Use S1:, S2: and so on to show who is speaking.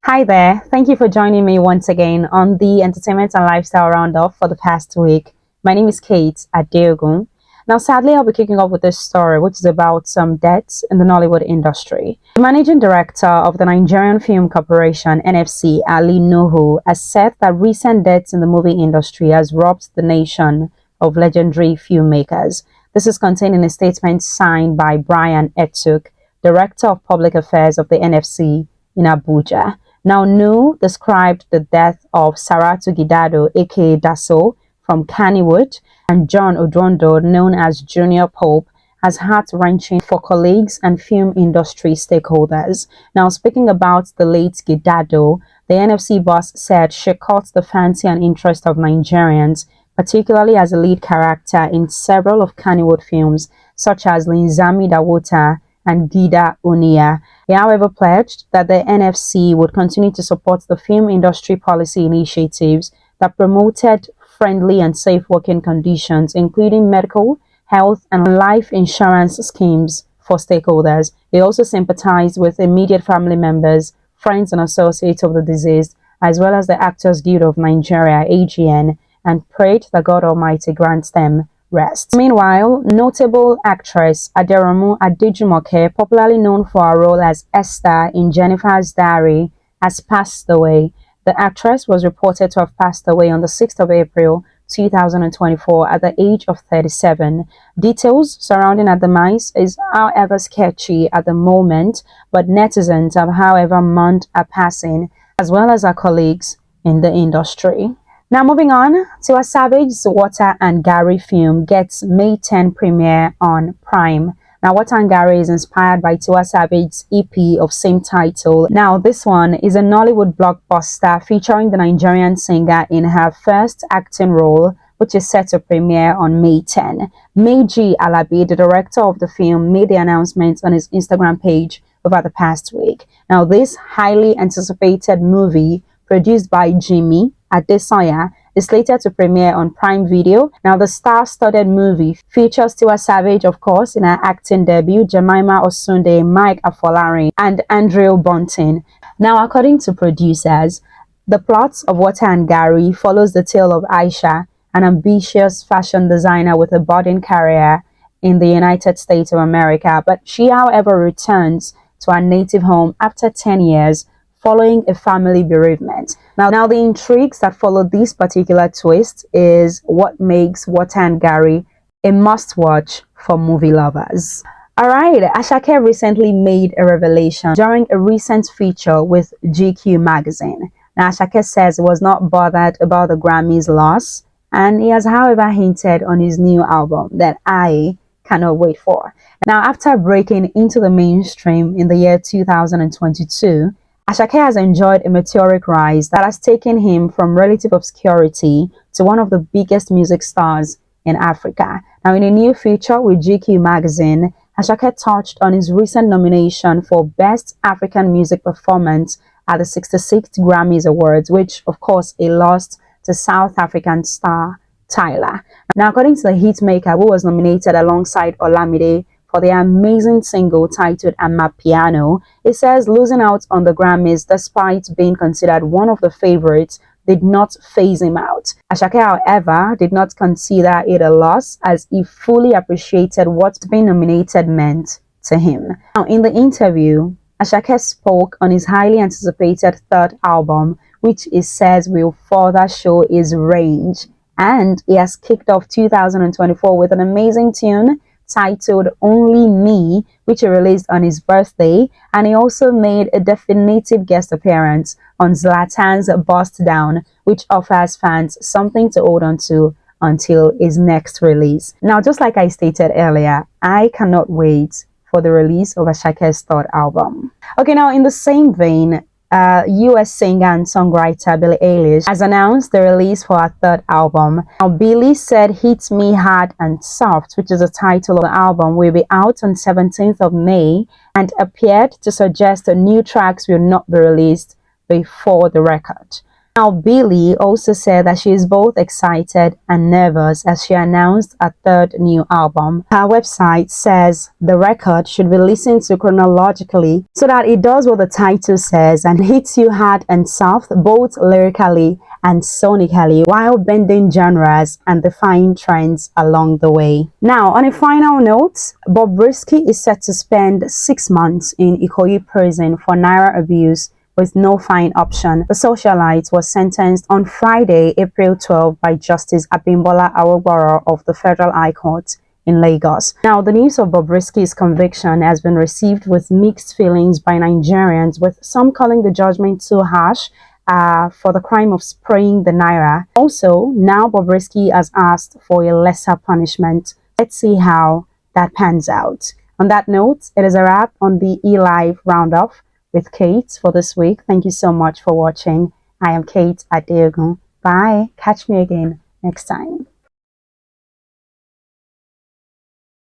S1: Hi there. Thank you for joining me once again on the Entertainment and Lifestyle Roundup for the past week. My name is Kate Adeogun. Now, sadly, I'll be kicking off with this story, which is about some deaths in the Nollywood industry. The managing director of the Nigerian Film Corporation, NFC, Ali Nuhu, has said that recent deaths in the movie industry has robbed the nation of legendary filmmakers. This is contained in a statement signed by Brian Etuk, Director of Public Affairs of the NFC in Abuja. Now, Nu described the death of Saratu Gidado, aka Daso, from Kannywood, and John Odrondo, known as Junior Pope, as heart-wrenching for colleagues and film industry stakeholders. Now, speaking about the late Gidado, the NFC boss said she caught the fancy and interest of Nigerians, particularly as a lead character in several of Kannywood films, such as Linzami Dawota and Gida Unia. He, however, pledged that the NFC would continue to support the film industry policy initiatives that promoted friendly and safe working conditions, including medical, health, and life insurance schemes for stakeholders. He also sympathized with immediate family members, friends, and associates of the deceased, as well as the Actors Guild of Nigeria, AGN, and prayed that God Almighty grants them rest. Meanwhile, notable actress Aderamu Adejumoke, popularly known for her role as Esther in Jennifer's Diary, has passed away. The actress was reported to have passed away on the 6th of April 2024 at the age of 37. Details surrounding her demise is however sketchy at the moment, but netizens have however mourned her passing, as well as her colleagues in the industry. Now moving on to a Savage Water and Gary film gets May 10 premiere on Prime. Now Water and Gary is inspired by Tiwa Savage's EP of same title. Now this one is a Nollywood blockbuster featuring the Nigerian singer in her first acting role, which is set to premiere on May 10. Meji Alabi, the director of the film, made the announcement on his Instagram page over the past week. Now this highly anticipated movie, produced by Jimmy Adesanya, is slated to premiere on Prime Video. Now, the star-studded movie features Tiwa Savage, of course, in her acting debut, Jemima Osunde, Mike Afolarin, and Andrew Bunting. Now, according to producers, the plot of Water and Gary follows the tale of Aisha, an ambitious fashion designer with a budding career in the United States of America, but she, however, returns to her native home after 10 years following a family bereavement. Now the intrigues that follow this particular twist is what makes Water and Gary a must-watch for movie lovers. Alright, Ashake recently made a revelation during a recent feature with GQ magazine. Now Ashake says he was not bothered about the Grammys loss, and he has however hinted on his new album that I cannot wait for. Now after breaking into the mainstream in the year 2022, Ashake has enjoyed a meteoric rise that has taken him from relative obscurity to one of the biggest music stars in Africa. Now, in a new feature with GQ magazine, Ashake touched on his recent nomination for Best African Music Performance at the 66th Grammys Awards, which, of course, he lost to South African star Tyler. Now, according to the hitmaker, who was nominated alongside Olamide for the amazing single titled Amapiano, it says losing out on the Grammys despite being considered one of the favorites did not phase him out. Ashake, however, did not consider it a loss as he fully appreciated what being nominated meant to him. Now, in the interview, Ashake spoke on his highly anticipated third album, which he says will further show his range, and he has kicked off 2024 with an amazing tune titled Only Me, which he released on his birthday, and he also made a definitive guest appearance on Zlatan's Bust Down, which offers fans something to hold on to until his next release. Now, just like I stated earlier, I cannot wait for the release of Ashake's third album. Okay, now in the same vein, US singer and songwriter Billie Eilish has announced the release for her third album. Now, Billie said Hit Me Hard and Soft, which is the title of the album, will be out on 17th of May and appeared to suggest that new tracks will not be released before the record. Now, Billie also said that she is both excited and nervous as she announced a third new album. Her website says the record should be listened to chronologically so that it does what the title says and hits you hard and soft, both lyrically and sonically, while bending genres and defying trends along the way. Now, on a final note, Bobrisky is set to spend 6 months in Ikoyi prison for naira abuse with no fine option. The socialite was sentenced on Friday, April 12 by Justice Abimbola Awogboro of the Federal High Court in Lagos. Now, the news of Bobrisky's conviction has been received with mixed feelings by Nigerians, with some calling the judgment too harsh for the crime of spraying the naira. Also, now Bobrisky has asked for a lesser punishment. Let's see how that pans out. On that note, it is a wrap on the ELIFE Roundup with Kate for this week. Thank you so much for watching. I am Kate Adeogun. Bye. Catch me again next time.